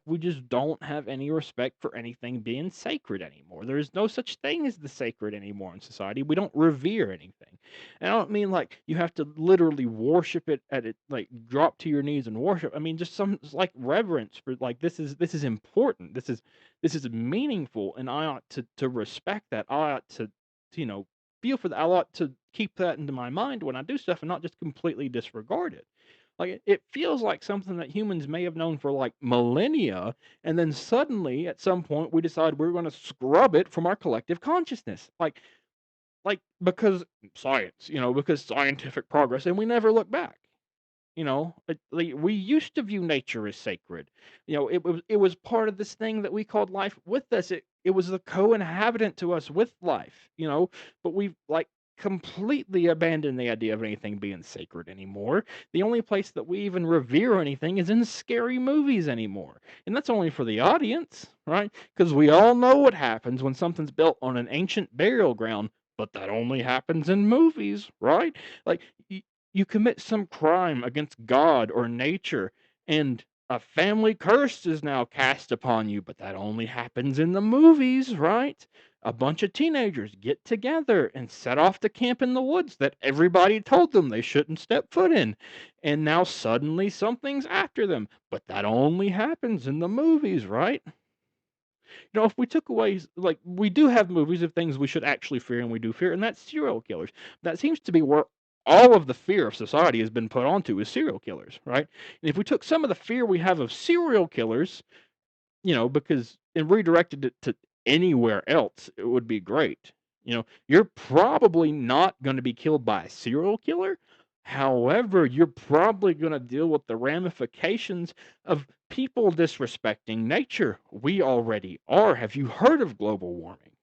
We just don't have any respect for anything being sacred anymore. There is no such thing as the sacred anymore in society. We don't revere anything. And I don't mean like you have to literally worship it at it, like drop to your knees and worship. I mean just some like reverence for like this is important. This is meaningful, and I ought to respect that. I ought to feel for that. I ought to keep that into my mind when I do stuff and not just completely disregard it. Like, it feels like something that humans may have known for, like, millennia, and then suddenly, at some point, we decide we're gonna scrub it from our collective consciousness. Because science, because scientific progress, and we never look back. Like, we used to view nature as sacred. It was part of this thing that we called life with us. It was the co-inhabitant to us with life, but we've like completely abandoned the idea of anything being sacred anymore. The only place that we even revere anything is in scary movies anymore. And that's only for the audience, right? Because we all know what happens when something's built on an ancient burial ground, but that only happens in movies, right? Like you commit some crime against God or nature, and a family curse is now cast upon you, but that only happens in the movies, right? A bunch of teenagers get together and set off to camp in the woods that everybody told them they shouldn't step foot in. And now suddenly something's after them, but that only happens in the movies, right? If we took away, like, we do have movies of things we should actually fear and we do fear, and that's serial killers. That seems to be where all of the fear of society has been put onto is serial killers, right? And if we took some of the fear we have of serial killers, because and redirected it to anywhere else, it would be great. You're probably not going to be killed by a serial killer. However, you're probably going to deal with the ramifications of people disrespecting nature. We already are. Have you heard of global warming?